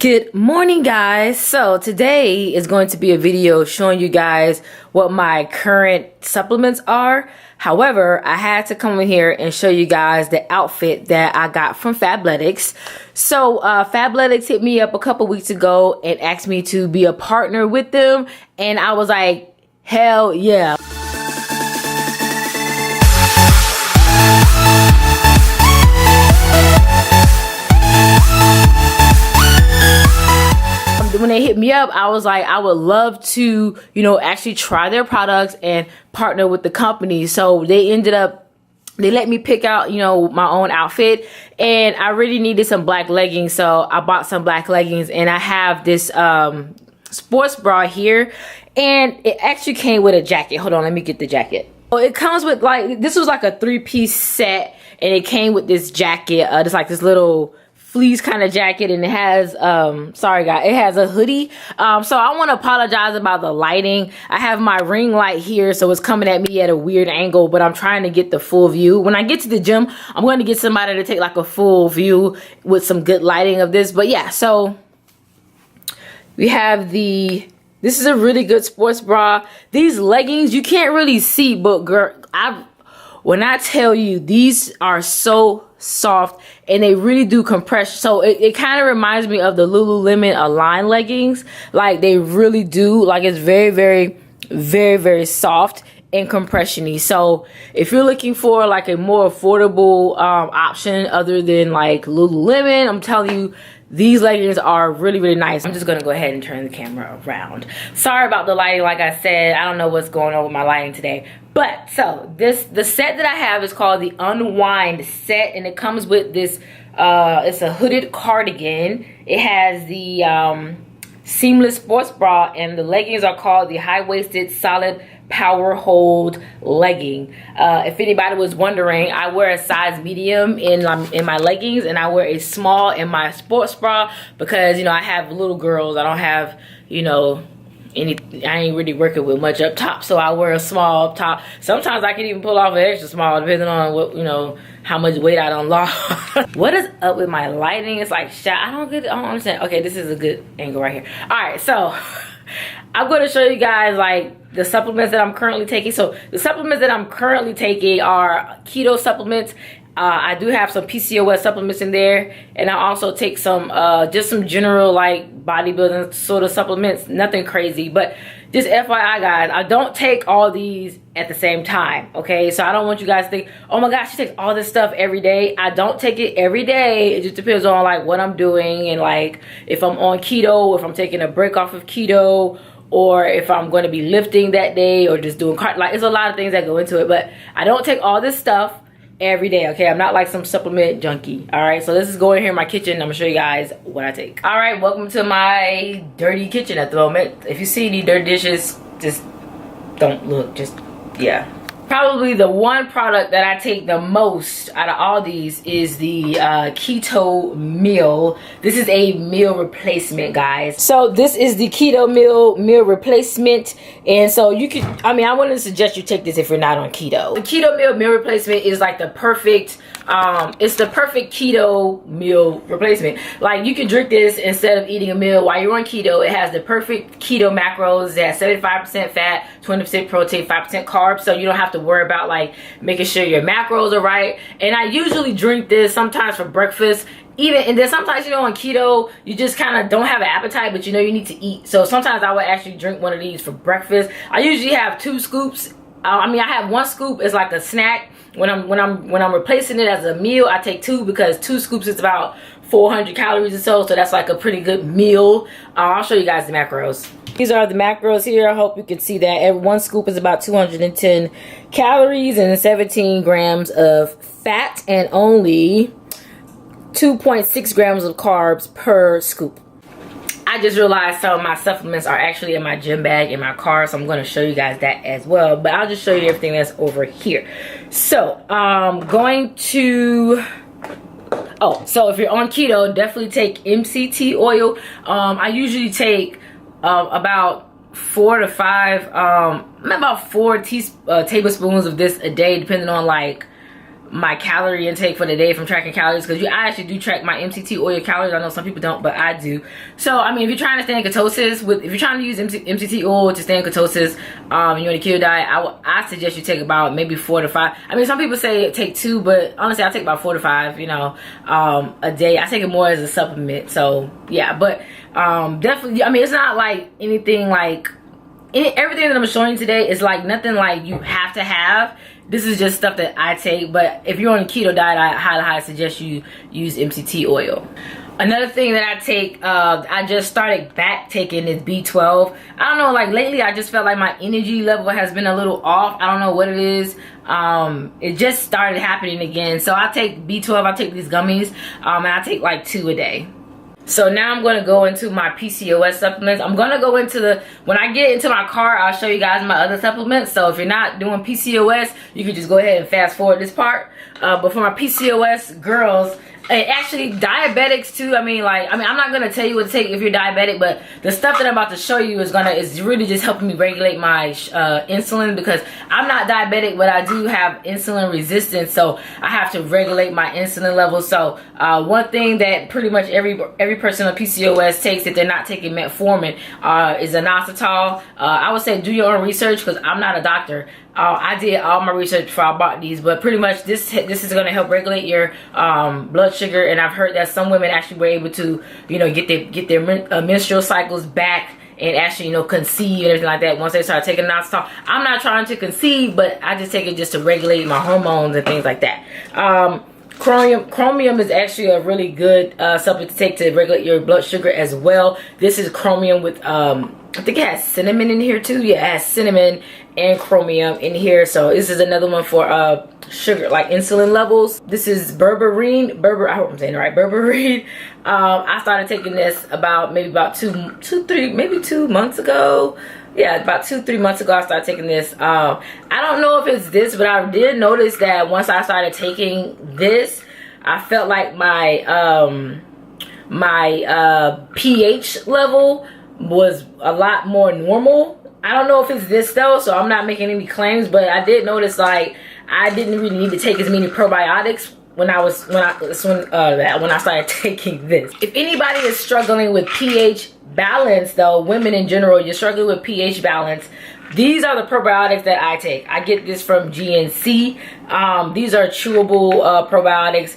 Good morning, guys. So today is going to be a video showing you guys what my current supplements are. However, I had to come in here and show you guys the outfit that I got from Fabletics. So Fabletics hit me up a couple weeks ago and asked me to be a partner with them, and I was like, hell yeah. When they hit me up, I was like, I would love to, actually try their products and partner with the company. So they let me pick out, my own outfit, and I really needed some black leggings. So I bought some black leggings, and I have this sports bra here, and it actually came with a jacket. Hold on, let me get the jacket. Well, it comes with this was like a 3-piece set, and it came with this jacket. Just like this little fleece kind of jacket, and it has sorry guys, it has a hoodie. So I want to apologize about the lighting. I have my ring light here, so it's coming at me at a weird angle, but I'm trying to get the full view. When I get to the gym, I'm going to get somebody to take like a full view with some good lighting of this. But yeah, so we have this is a really good sports bra. These leggings you can't really see, but girl, when I tell you, these are so soft and they really do compress. So it kind of reminds me of the Lululemon Align leggings. Like they really do. Like it's very, very, very, very soft and compression-y. So if you're looking for like a more affordable option other than like Lululemon, I'm telling you, these leggings are really, really nice. I'm just gonna go ahead and turn the camera around. Sorry about the lighting. Like I said, I don't know what's going on with my lighting today. But so the set that I have is called the Unwind set, and it comes with this. It's a hooded cardigan. It has the seamless sports bra, and the leggings are called the high-waisted solid power hold legging. If anybody was wondering, I wear a size medium in my leggings, and I wear a small in my sports bra because I have little girls. I don't have I ain't really working with much up top, so I wear a small up top. Sometimes I can even pull off an extra small depending on what how much weight I don't lose. What is up with my lighting? It's like I don't understand. Okay, this is a good angle right here. All right, so I'm going to show you guys like the supplements that I'm currently taking. So the supplements that I'm currently taking are keto supplements. I do have some PCOS supplements in there, and I also take some just some general like bodybuilding sort of supplements. Nothing crazy, but just FYI guys, I don't take all these at the same time. Okay, so I don't want you guys to think, oh my gosh, she takes all this stuff every day. I don't take it every day. It just depends on like what I'm doing, and like if I'm on keto, if I'm taking a break off of keto, or if I'm going to be lifting that day, or just doing like it's a lot of things that go into it. But I don't take all this stuff every day. Okay, I'm not like some supplement junkie. All right, so this is going here in my kitchen. I'm gonna show you guys what I take. All right, welcome to my dirty kitchen at the moment. If you see any dirty dishes, just don't look. Just yeah. Probably the one product that I take the most out of all these is the keto meal. This is a meal replacement, guys. So this is the keto meal replacement, and so you could, I wouldn't suggest you take this if you're not on keto. The keto meal replacement is like the perfect it's the perfect keto meal replacement. Like you can drink this instead of eating a meal while you're on keto. It has the perfect keto macros. It has 75% fat, 20% protein, 5% carbs, so you don't have to worry about like making sure your macros are right. And I usually drink this sometimes for breakfast, and then sometimes on keto you just kind of don't have an appetite, but you need to eat. So sometimes I would actually drink one of these for breakfast. I usually have 2 scoops. I have 1 scoop as like a snack. When I'm replacing it as a meal, I take 2 because 2 scoops is about 400 calories or so that's like a pretty good meal. I'll show you guys the macros. These are the macros here. I hope you can see that. Every 1 scoop is about 210 calories and 17 grams of fat and only 2.6 grams of carbs per scoop. I just realized some of my supplements are actually in my gym bag in my car, so I'm going to show you guys that as well. But I'll just show you everything that's over here. So going to so if you're on keto, definitely take MCT oil. I usually take about 4 to 5 about 4 tablespoons of this a day, depending on like my calorie intake for the day from tracking calories, because I actually do track my MCT oil calories. I know some people don't, but I do. So I mean, if you're trying to stay in ketosis, if you're trying to use MCT oil to stay in ketosis, you're on a keto diet, I suggest you take about maybe 4 to 5. I mean, some people say take 2, but honestly I take about 4 to 5, you know, a day. I take it more as a supplement. So yeah, but definitely, I mean, it's not like anything like everything that I'm showing you today is like nothing like you have to have. This is just stuff that I take, but if you're on a keto diet, I highly suggest you use MCT oil. Another thing that I take, I just started back taking is B12. I don't know, like lately I just felt like my energy level has been a little off. I don't know what it is. It just started happening again. So I take B12, I take these gummies, and I take like 2 a day. So now I'm going to go into my PCOS supplements. I'm going to go into when I get into my car, I'll show you guys my other supplements. So if you're not doing PCOS, you can just go ahead and fast forward this part. But for my PCOS girls, and actually diabetics too, I'm not going to tell you what to take if you're diabetic, but the stuff that I'm about to show you is really just helping me regulate my insulin, because I'm not diabetic, but I do have insulin resistance, so I have to regulate my insulin levels. So one thing that pretty much every person on PCOS takes, if they're not taking metformin, is inositol. I would say do your own research, because I'm not a doctor. I did all my research before I bought these, but pretty much this is going to help regulate your blood sugar, and I've heard that some women actually were able to, you know, get their menstrual cycles back and actually, you know, conceive and everything like that once they start taking inositol. I'm not trying to conceive, but I just take it just to regulate my hormones and things like that. Chromium is actually a really good supplement to take to regulate your blood sugar as well. This is chromium with I think it has cinnamon in here too. Yeah, it has cinnamon and chromium in here. So this is another one for sugar, like insulin levels. This is berberine. I hope I'm saying it right. Berberine. I started taking this maybe 2 months ago. Yeah, about 2-3 months ago I started taking this. I don't know if it's this, but I did notice that once I started taking this, I felt like my pH level was a lot more normal. I don't know if it's this though, so I'm not making any claims, but I did notice like I didn't really need to take as many probiotics when I started taking this. If anybody is struggling with pH balance though, women in general, you're struggling with pH balance, these are the probiotics that I take. I get this from GNC. These are chewable probiotics.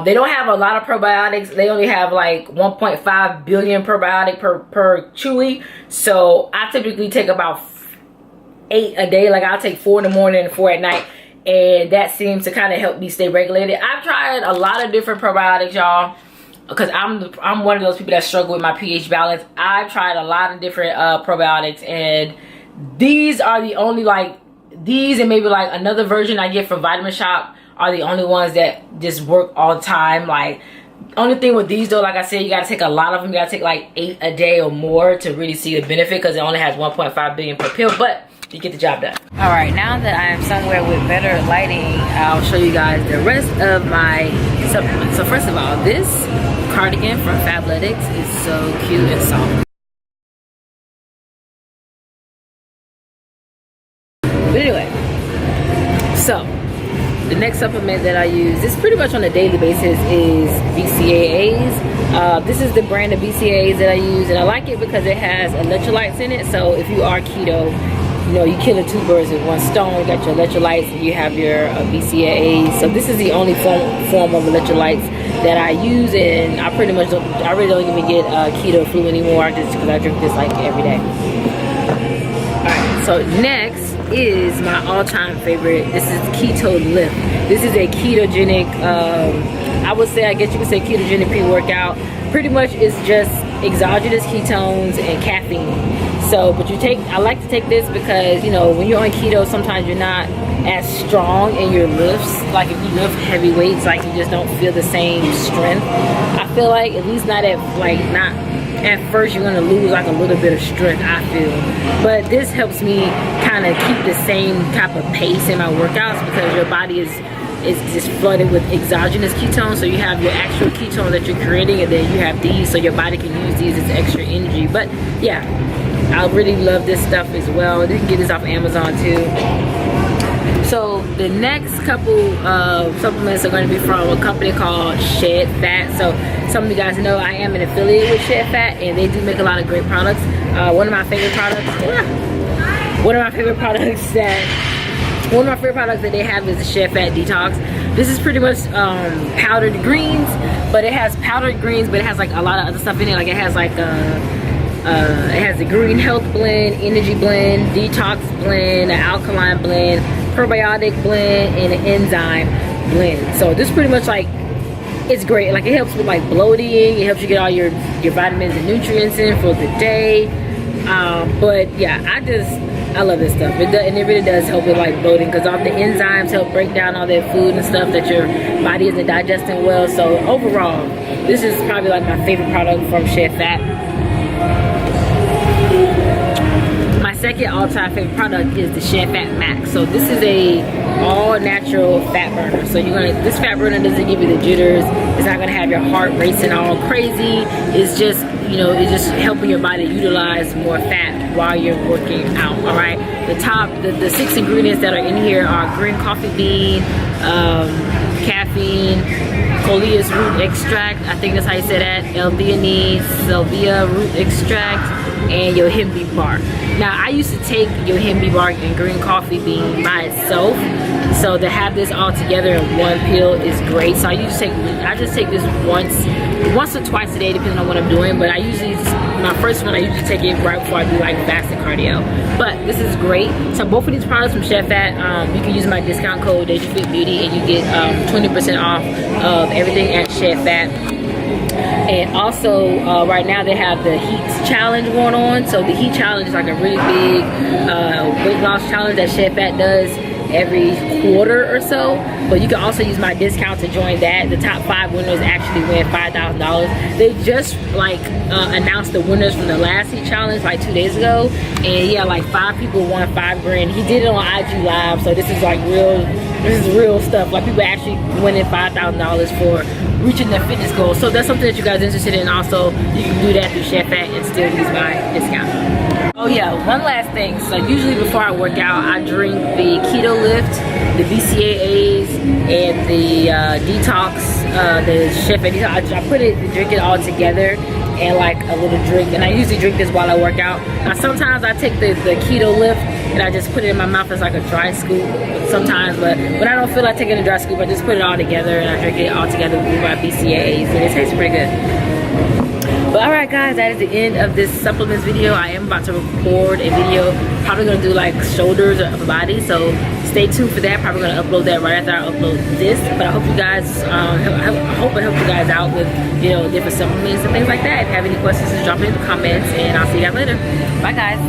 They don't have a lot of probiotics. They only have like 1.5 billion probiotic per chewy. So I typically take about 8 a day. Like I'll take 4 in the morning and 4 at night. And that seems to kind of help me stay regulated. I've tried a lot of different probiotics, y'all, because I'm one of those people that struggle with my pH balance. I've tried a lot of different probiotics, and these are the only, like, these and maybe like another version I get from Vitamin Shop are the only ones that just work all the time. Like, only thing with these though, like I said, you gotta take a lot of them. You gotta take like 8 a day or more to really see the benefit, because it only has 1.5 billion per pill, but you get the job done. All right, now that I am somewhere with better lighting, I'll show you guys the rest of my supplements. So first of all, this cardigan from Fabletics is so cute and soft. But anyway, so the next supplement that I use, this pretty much on a daily basis, is BCAAs. This is the brand of BCAAs that I use, and I like it because it has electrolytes in it. So if you are keto, you know, you killing 2 birds with 1 stone. You got your electrolytes and you have your BCAAs. So this is the only form of electrolytes that I use, and I really don't even get keto flu anymore, just because I drink this like every day. Alright, so next is my all-time favorite. This is Keto Lift. This is a ketogenic, I would say, I guess you could say ketogenic pre-workout. Pretty much it's just exogenous ketones and caffeine. So, but I like to take this because, you know, when you're on keto, sometimes you're not as strong in your lifts. Like if you lift heavy weights, like you just don't feel the same strength. I feel like, at least not at first, you're gonna lose like a little bit of strength, I feel. But this helps me kind of keep the same type of pace in my workouts, because your body is just flooded with exogenous ketones. So you have your actual ketones that you're creating, and then you have these, so your body can use these as extra energy. But yeah, I really love this stuff as well. You can get this off Amazon too. So the next couple of supplements are going to be from a company called Shed Fat. So some of you guys know I am an affiliate with Shed Fat, and they do make a lot of great products. One of my favorite products that they have is the Shed Fat Detox. This is pretty much powdered greens, but it has powdered greens, but it has like a lot of other stuff in it. Like it has like it has the green health blend, energy blend, detox blend, an alkaline blend, probiotic blend, and an enzyme blend. So this pretty much like, it's great. Like it helps with like bloating, it helps you get all your vitamins and nutrients in for the day. But yeah, I love this stuff. And it really does help with like bloating, because all the enzymes help break down all that food and stuff that your body isn't digesting well. So overall, this is probably like my favorite product from Shed Fat. My second all-time favorite product is the Shed Fat Max. So this is a all-natural fat burner. So this fat burner doesn't give you the jitters. It's not gonna have your heart racing all crazy. It's just, it's just helping your body utilize more fat while you're working out. All right. The 6 ingredients that are in here are green coffee bean, caffeine, coleus root extract, I think that's how you say that, L-theanine, salvia root extract, and yohimbe bark. Now I used to take yohimbe bark and green coffee bean by itself, so to have this all together in one pill is great. So I just take this once or twice a day, depending on what I'm doing. But my first one I usually take it right before I do like fasted cardio. But this is great. So both of these products from Shed Fat, you can use my discount code DejaFitBeauty and you get 20% off of everything at Shed Fat. And also right now they have the heat challenge going on. So the heat challenge is like a really big weight loss challenge that Shed Fat does every quarter or so. But you can also use my discount to join that. The top 5 winners actually win $5,000. They just like announced the winners from the last heat challenge like 2 days ago, and yeah, like 5 people won $5 grand. He did it on IG Live, so this is like real stuff. Like people actually winning $5,000 for reaching their fitness goals. So that's something that you guys are interested in. Also, you can do that through Shed Fat and still use my discount. Oh yeah, one last thing. So usually before I work out, I drink the Keto Lift, the BCAAs, and the Detox, the Shed Fat Detox. I drink it all together and like a little drink. And I usually drink this while I work out. Now sometimes I take the Keto Lift and I just put it in my mouth as like a dry scoop sometimes. But when I don't feel like taking a dry scoop, I just put it all together and I drink it all together with my BCAAs. And it tastes pretty good. But alright guys, that is the end of this supplements video. I am about to record a video, probably going to do like shoulders or upper body, so stay tuned for that. Probably going to upload that right after I upload this. But I hope you guys, I hope I helped you guys out with, different supplements and things like that. If you have any questions, just drop it in the comments, and I'll see you guys later. Bye guys.